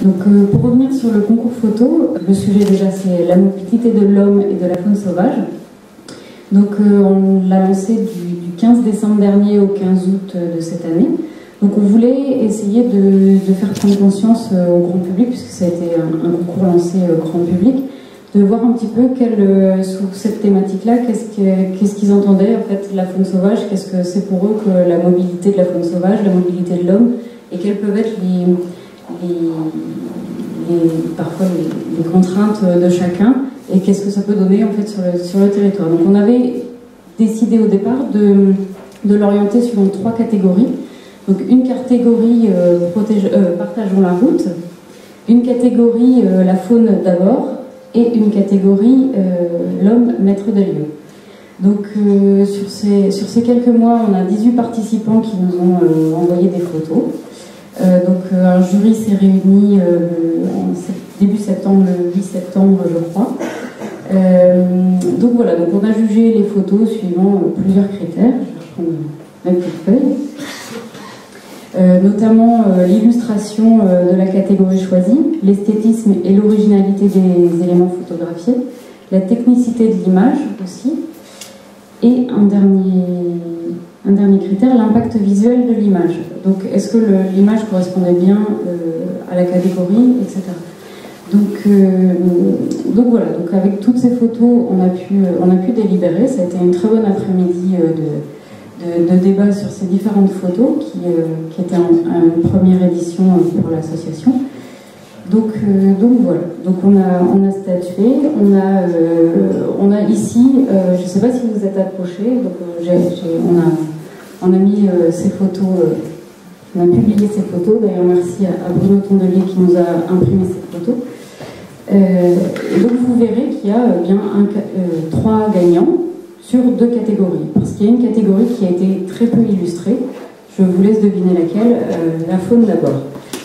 Donc, pour revenir sur le concours photo, le sujet déjà c'est la mobilité de l'homme et de la faune sauvage. Donc on l'a lancé du 15 décembre dernier au 15 août de cette année. Donc on voulait essayer de faire prendre conscience au grand public, puisque ça a été un concours lancé grand public, de voir un petit peu sous cette thématique-là, qu'est-ce qu'ils entendaient en fait la faune sauvage, qu'est-ce que c'est pour eux que la mobilité de la faune sauvage, la mobilité de l'homme, et quelles peuvent être parfois les contraintes de chacun, et qu'est-ce que ça peut donner en fait sur le territoire. Donc on avait décidé au départ de l'orienter suivant 3 catégories. Donc une catégorie partageons la route, une catégorie la faune d'abord, et une catégorie l'homme maître des lieux. Donc sur ces quelques mois, on a 18 participants qui nous ont envoyé des photos. Donc un jury s'est réuni début septembre, le 8 septembre je crois. Donc voilà, donc on a jugé les photos suivant plusieurs critères. Je vais prendre ma petite feuille. Notamment l'illustration de la catégorie choisie, l'esthétisme et l'originalité des éléments photographiés, la technicité de l'image aussi, et un dernier critère, l'impact visuel de l'image. Donc est-ce que l'image correspondait bien à la catégorie, etc. Donc voilà, donc avec toutes ces photos, on a pu délibérer. Ça a été une très bonne après-midi de débat sur ces différentes photos qui étaient en première édition pour l'association. Donc voilà, donc on a statué, on a ici, je ne sais pas si vous êtes approchés, donc on a mis ces photos, on a publié ces photos, d'ailleurs merci à Bruno Tondelier qui nous a imprimé ces photos. Et donc vous verrez qu'il y a bien 3 gagnants sur 2 catégories, parce qu'il y a une catégorie qui a été très peu illustrée, je vous laisse deviner laquelle, la faune d'abord.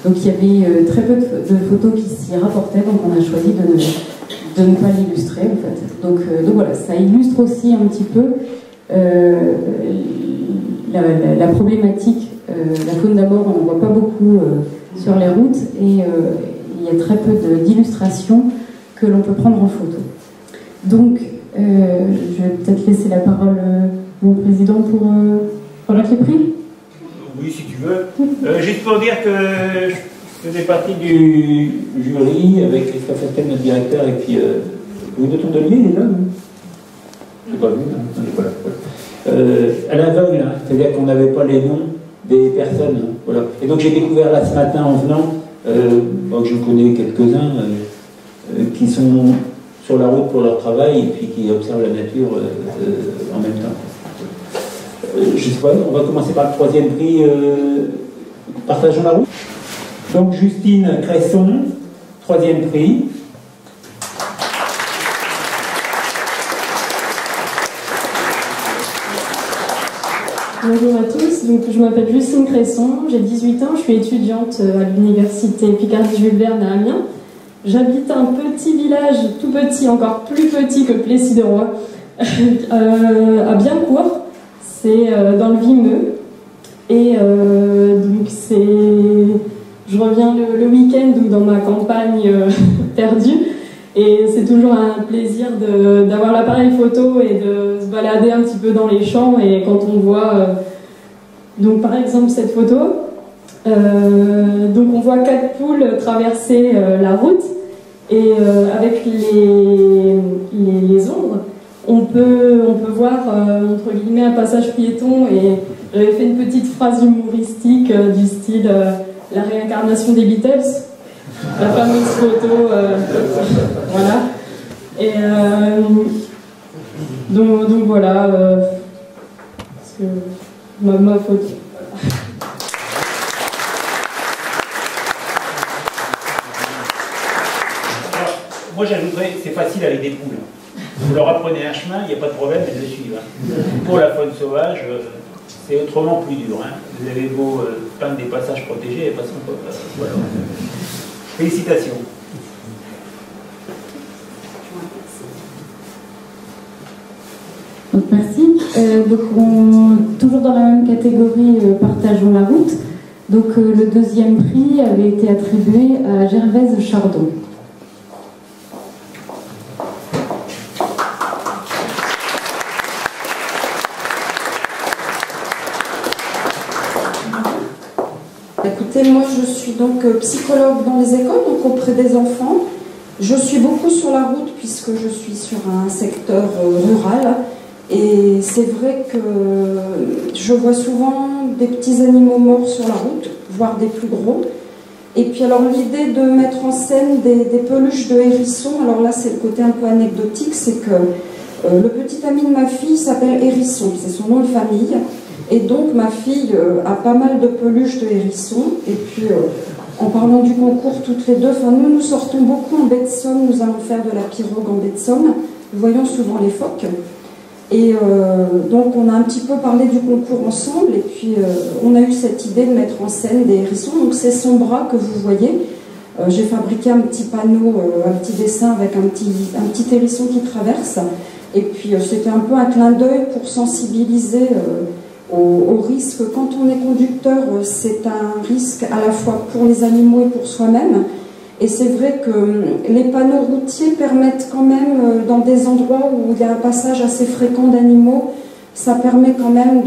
Donc il y avait très peu de photos qui s'y rapportaient, donc on a choisi de ne pas l'illustrer en fait. Donc voilà, ça illustre aussi un petit peu la problématique. La faune d'abord, on ne voit pas beaucoup sur les routes, et il y a très peu d'illustrations que l'on peut prendre en photo. Donc je vais peut-être laisser la parole mon président pour remettre les prix. Oui, si tu veux. Juste pour dire que je faisais partie du jury avec Christophe Festel, notre directeur, et puis Bruno Tondelier, il est là, non? Je n'ai pas vu, non, il n'est pas là. À l'aveugle, hein, c'est-à-dire qu'on n'avait pas les noms des personnes. Hein, voilà. Et donc j'ai découvert là ce matin en venant, que je connais quelques-uns qui sont sur la route pour leur travail et puis qui observent la nature en même temps. Je sais pas, on va commencer par le 3e prix, partageons la route. Donc Justine Cresson, 3e prix. Bonjour à tous, donc, je m'appelle Justine Cresson, j'ai 18 ans, je suis étudiante à l'université Picardie-Jules Verne à Amiens. J'habite un petit village, tout petit, encore plus petit que Plessis-de-Roi, à Biencourt. C'est dans le Vimeux, et donc je reviens le week-end ou dans ma campagne perdue, et c'est toujours un plaisir d'avoir l'appareil photo et de se balader un petit peu dans les champs. Et quand on voit, donc par exemple cette photo, donc on voit 4 poules traverser la route, et avec les ombres, on peut voir, entre guillemets, un passage piéton, et j'avais fait une petite phrase humoristique du style la réincarnation des Beatles, la fameuse photo, voilà. Et donc voilà, parce que ma photo. Moi j'ajouterais, c'est facile avec des poules. Vous leur apprenez un chemin, il n'y a pas de problème, elles le suivent. Pour la faune sauvage, c'est autrement plus dur. Vous avez beau peindre des passages protégés, elles passeront pas. Voilà. Félicitations. Donc merci. Donc toujours dans la même catégorie, partageons la route. Donc le deuxième prix avait été attribué à Gervaise Chardon. Écoutez, moi je suis donc psychologue dans les écoles, donc auprès des enfants. Je suis beaucoup sur la route puisque je suis sur un secteur rural. Et c'est vrai que je vois souvent des petits animaux morts sur la route, voire des plus gros. Et puis alors l'idée de mettre en scène des peluches de hérissons, alors là c'est le côté un peu anecdotique, c'est que le petit ami de ma fille s'appelle Hérisson, c'est son nom de famille. Et donc ma fille a pas mal de peluches de hérissons. Et puis en parlant du concours toutes les deux, nous sortons beaucoup en baie de Somme, nous allons faire de la pirogue en baie de Somme, nous voyons souvent les phoques. Et donc on a un petit peu parlé du concours ensemble et puis on a eu cette idée de mettre en scène des hérissons. Donc c'est son bras que vous voyez. J'ai fabriqué un petit panneau, un petit dessin avec un petit hérisson qui traverse. Et puis c'était un peu un clin d'œil pour sensibiliser au risque. Quand on est conducteur, c'est un risque à la fois pour les animaux et pour soi-même. Et c'est vrai que les panneaux routiers permettent quand même, dans des endroits où il y a un passage assez fréquent d'animaux, ça permet quand même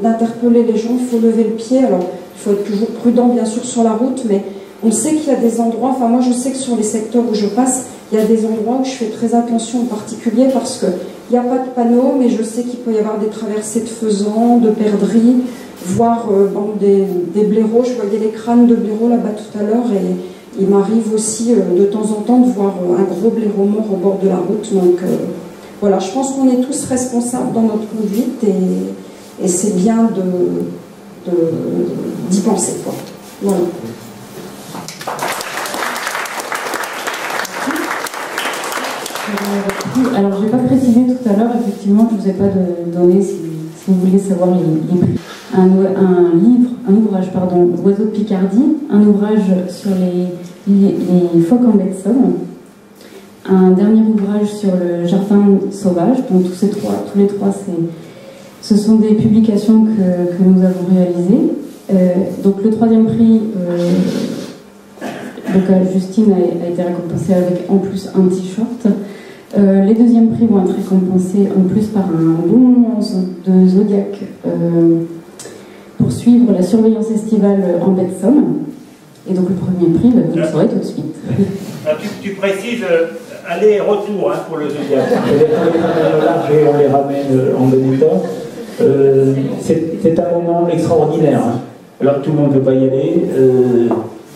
d'interpeller les gens. Il faut lever le pied. Alors, il faut être toujours prudent, bien sûr, sur la route, mais on sait qu'il y a des endroits, enfin moi je sais que sur les secteurs où je passe, il y a des endroits où je fais très attention en particulier parce qu'il n'y a pas de panneau, mais je sais qu'il peut y avoir des traversées de faisans, de perdrix, voire des blaireaux. Je voyais les crânes de blaireaux là-bas tout à l'heure et il m'arrive aussi de temps en temps de voir un gros blaireau mort au bord de la route. Donc voilà, je pense qu'on est tous responsables dans notre conduite et c'est bien d'y penser, quoi. Voilà. Alors je n'ai pas précisé tout à l'heure, effectivement, je ne vous ai pas donné, si vous voulez savoir les prix. Un ouvrage, Oiseaux de Picardie, un ouvrage sur les phoques en baie de Somme, un dernier ouvrage sur le jardin sauvage. Donc tous les trois, ce sont des publications que nous avons réalisées. Donc le troisième prix, Justine a été récompensée avec en plus un t-shirt. Les deuxièmes prix vont être récompensés en plus par un bon de Zodiac pour suivre la surveillance estivale en baie de Somme. Et donc le premier prix, vous le saurez tout de suite. Tu précises aller et retour pour le Zodiac. Et on les ramène en bon état. C'est un moment extraordinaire. Alors tout le monde ne peut pas y aller.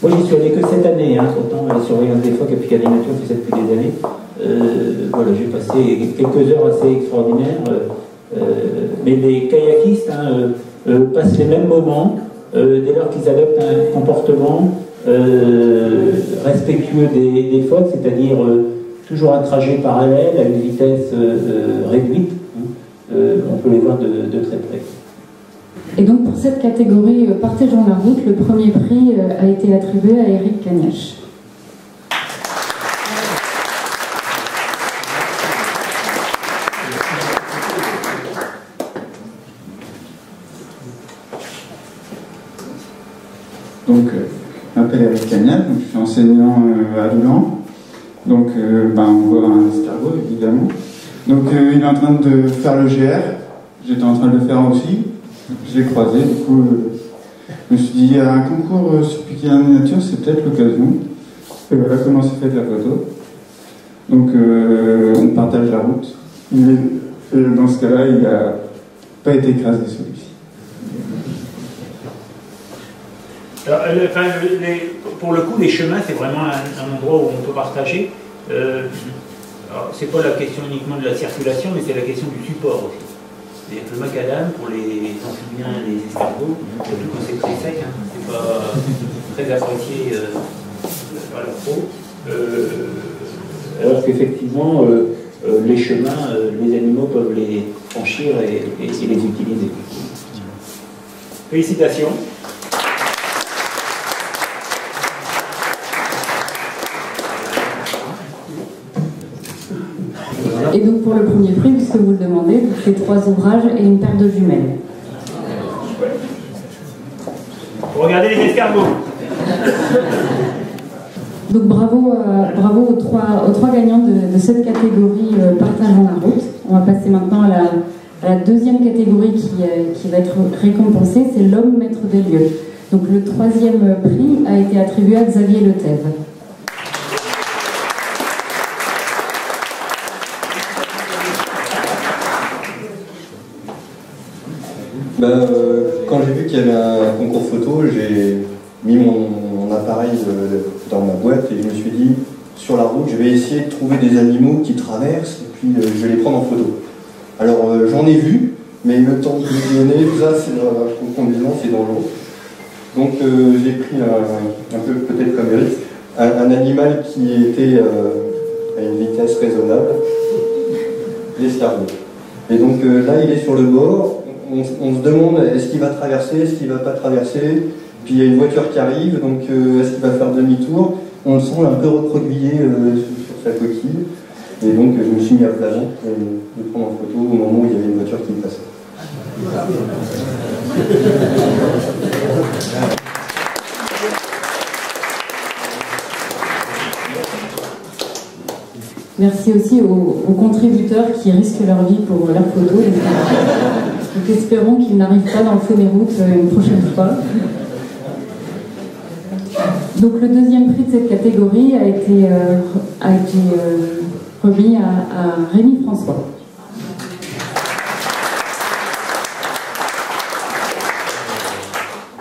Moi j'y suis allé que cette année, pourtant la surveillance des phoques à Picardie Nature fait ça depuis des années. Voilà, j'ai passé quelques heures assez extraordinaires. Mais les kayakistes passent les mêmes moments dès lors qu'ils adoptent un comportement respectueux des phoques, c'est-à-dire toujours un trajet parallèle à une vitesse réduite. On peut les voir de très près. Et donc pour cette catégorie Partageons la route, le premier prix a été attribué à Eric Cagnache. Donc, je m'appelle Eric Cagnache, je suis enseignant à Loulan. Donc, on voit un escargot, évidemment. Donc, il est en train de faire le GR. J'étais en train de le faire aussi. Je l'ai croisé, du coup, je me suis dit, il y a un concours sur Picardie Nature, c'est peut-être l'occasion. Et voilà comment s'est faite la photo. Donc, on partage la route. Et dans ce cas-là, il n'a pas été écrasé, celui-ci. Alors, pour le coup, les chemins, c'est vraiment un endroit où on peut partager. C'est pas la question uniquement de la circulation, mais c'est la question du support aussi. C'est-à-dire que le macadam, pour les amphibiens et les escargots, surtout quand c'est très sec, c'est pas très apprécié par la peau. Alors qu'effectivement, les chemins, les animaux peuvent les franchir et les utiliser. Félicitations. Et donc pour le premier prix, puisque vous le demandez, vous faites 3 ouvrages et une paire de jumelles. Regardez les escargots. Donc bravo aux trois gagnants de cette catégorie partageant la route. On va passer maintenant à la deuxième catégorie qui va être récompensée, c'est l'homme maître des lieux. Donc le troisième prix a été attribué à Xavier Letève. Quand j'ai vu qu'il y avait un concours photo, j'ai mis mon appareil dans ma boîte et je me suis dit, sur la route, je vais essayer de trouver des animaux qui traversent et puis je vais les prendre en photo. Alors j'en ai vu, mais le temps de les donner, tout ça, c'est en conduisant, c'est dangereux. Donc j'ai pris un peu peut-être comme Eric, un animal qui était à une vitesse raisonnable, l'escargot. Et donc là, il est sur le bord. On se demande est-ce qu'il va traverser, est-ce qu'il ne va pas traverser. Puis il y a une voiture qui arrive, donc est-ce qu'il va faire demi-tour. On le sent un peu recroquevillé sur sa coquille. Et donc je me suis mis à plat ventre et de prendre en photo au moment où il y avait une voiture qui me passait. Merci aussi aux contributeurs qui risquent leur vie pour leurs photos. Donc espérons qu'ils n'arrivent pas dans le feu des routes une prochaine fois. Donc le deuxième prix de cette catégorie a été remis à Rémi François.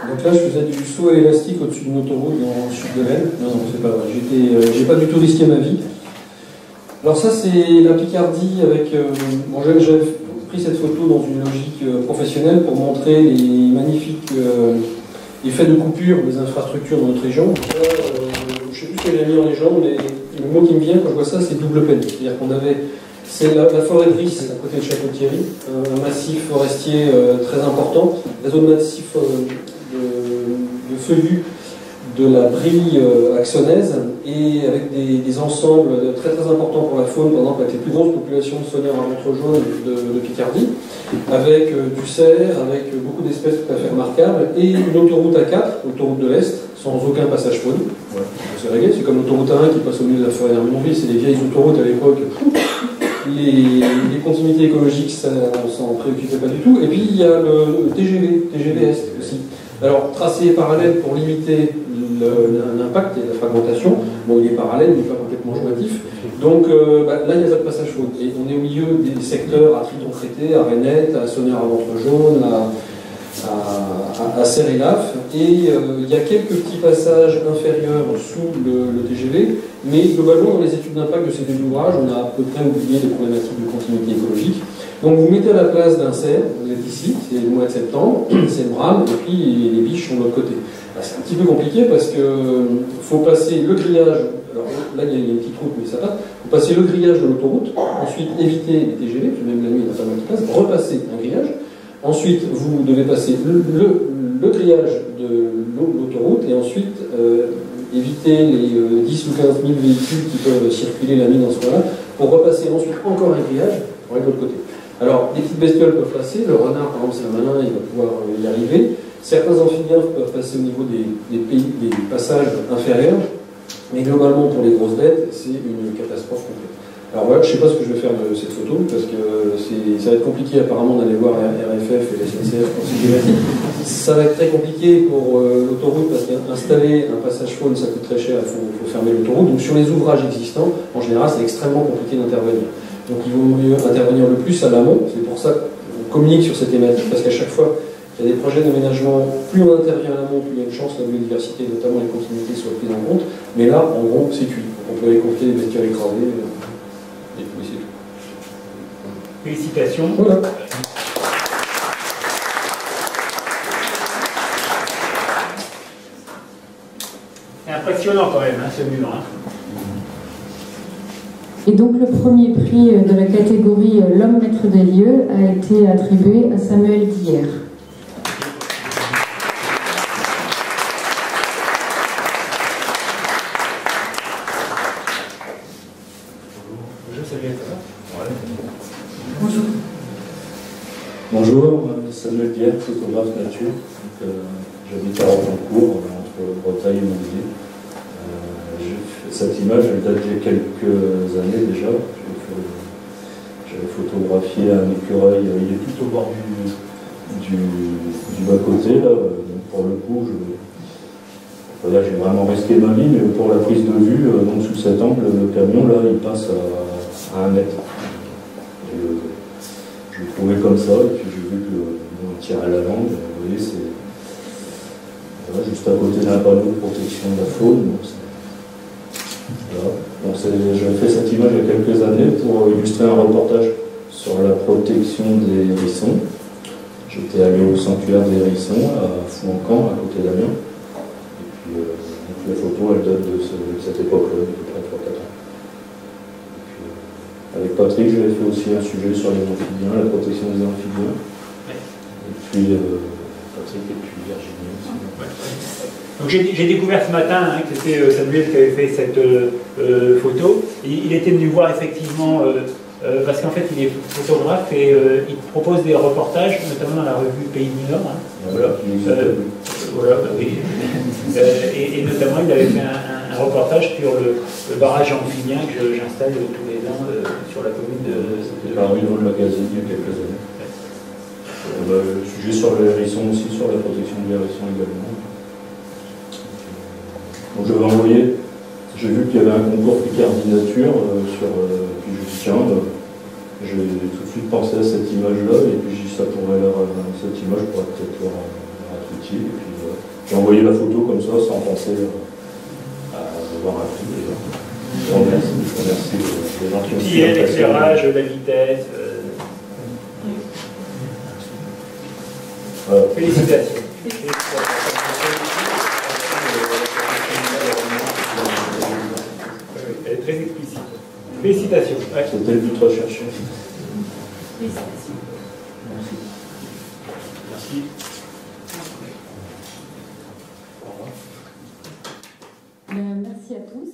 Donc là, je faisais du saut élastique au-dessus d'une autoroute dans le sud de l'Aisne. Non, c'est pas vrai. J'ai pas du tout risqué ma vie. Alors ça, c'est la Picardie avec... j'avais pris cette photo dans une logique professionnelle pour montrer les magnifiques effets de coupure des infrastructures dans notre région. Je ne sais plus ce qu'elle a mis en légende, mais le mot qui me vient quand je vois ça, c'est double peine. C'est-à-dire qu'on avait... C'est la forêt de Brice, à côté de Château-Thierry, un massif forestier très important, réseau de massif de feuillus de la Brie axonaise, et avec des ensembles très très importants pour la faune, par exemple avec les plus grosses populations de sonneurs à ventre jaune de Picardie, avec du cerf, avec beaucoup d'espèces tout à fait remarquables, et une autoroute A4, autoroute de l'Est, sans aucun passage faune. Ouais, c'est réglé, c'est comme l'autoroute A1 qui passe au milieu de la forêt d'Armenonville, c'est des vieilles autoroutes à l'époque. Les continuités écologiques, ça, on s'en préoccupait pas du tout. Et puis il y a le TGV Est aussi. Alors, tracé parallèle pour limiter l'impact et la fragmentation. Bon, il est parallèle, mais pas complètement jointif. Donc là, il n'y a pas de passage faune. Et on est au milieu des secteurs à Triton traité, à Rainette, à Sonneur à ventre jaune, à Serre-et-Laf. Et il y a quelques petits passages inférieurs sous le TGV, mais globalement, dans les études d'impact de ces deux ouvrages, on a à peu près oublié les problématiques de continuité écologique. Donc vous mettez à la place d'un cerf, vous êtes ici, c'est le mois de septembre, c'est le brame, et puis les biches sont de l'autre côté. C'est un petit peu compliqué parce que faut passer le grillage, alors là il y a une petite route mais ça passe, il faut passer le grillage de l'autoroute, ensuite éviter les TGV, puis même la nuit il y en a pas mal qui passent, repasser un grillage, ensuite vous devez passer le grillage de l'autoroute et ensuite éviter les 10 ou 15 000 véhicules qui peuvent circuler la nuit dans ce coin-là, pour repasser ensuite encore un grillage pour aller de l'autre côté. Alors, des petites bestioles peuvent passer, le renard, par exemple, c'est un malin, il va pouvoir y arriver. Certains amphibiens peuvent passer au niveau des passages inférieurs, mais globalement, pour les grosses bêtes, c'est une catastrophe complète. Alors voilà, je ne sais pas ce que je vais faire de cette photo, parce que ça va être compliqué apparemment d'aller voir RFF et la SNCF pour ces thématiques. Ça va être très compliqué pour l'autoroute, parce qu'installer un passage faune, ça coûte très cher, il faut fermer l'autoroute. Donc sur les ouvrages existants, en général, c'est extrêmement compliqué d'intervenir. Donc il vaut mieux intervenir le plus à l'amont, c'est pour ça qu'on communique sur ces thématiques, parce qu'à chaque fois qu'il y a des projets d'aménagement, plus on intervient à l'amont, plus il y a une chance que la biodiversité, notamment les continuités, soient prises en compte. Mais là, en gros, c'est cuit. On peut aller confier des bestioles écrasées, et puis c'est tout. Félicitations. Voilà. C'est impressionnant quand même, hein, ce mur. Hein. Et donc le premier prix de la catégorie L'homme maître des lieux a été attribué à Samuel Dier. Bonjour, Samuel Dier, photographe nature. J'habite à Rocancourt, entre Bretagne et Montpellier. Cette image, elle date d'il y a quelques années déjà. J'avais photographié un écureuil, il est tout au bord du bas-côté, là. Donc pour le coup, là j'ai vraiment risqué ma vie, mais pour la prise de vue, donc sous cet angle, le camion, là, il passe à 1 mètre. Je l'ai trouvé comme ça, et puis j'ai vu qu'on tirait la langue. Vous voyez, c'est juste à côté d'un panneau de protection de la faune. Voilà. Donc j'avais fait cette image il y a quelques années pour illustrer un reportage sur la protection des hérissons. J'étais allé au sanctuaire des hérissons à Fouencan, à côté d'Amiens. Et puis donc la photo, elle date de cette époque-là, de près 3-4 ans. Et puis, avec Patrick, j'avais fait aussi un sujet sur les amphibiens, la protection des amphibiens. Et puis Patrick et puis Virginie aussi. Ouais. Donc j'ai découvert ce matin que c'était Samuel qui avait fait cette photo. Il était venu voir effectivement, parce qu'en fait il est photographe et il propose des reportages, notamment dans la revue Pays du Nord. Voilà. Voilà, oui. Et notamment il avait fait un reportage sur le barrage amphibien que j'installe tous les ans sur la commune de... C'était paru dans le magazine il y a quelques années. Le sujet sur les hérissons aussi, sur la protection des hérissons également. Donc je vais envoyer, j'ai vu qu'il y avait un concours Picardie Nature puis je dis tiens, j'ai tout de suite pensé à cette image-là, et puis j'ai dit cette image pourrait peut-être leur être utile, et puis j'ai envoyé la photo comme ça, sans penser à avoir un prix. Je vous remercie les gens qui ont suivi. L'éclairage, la vitesse. Voilà. Félicitations. Elle est très explicite. Félicitations. Ouais. C'était le but recherché. Félicitations. Merci. Merci. Merci à tous.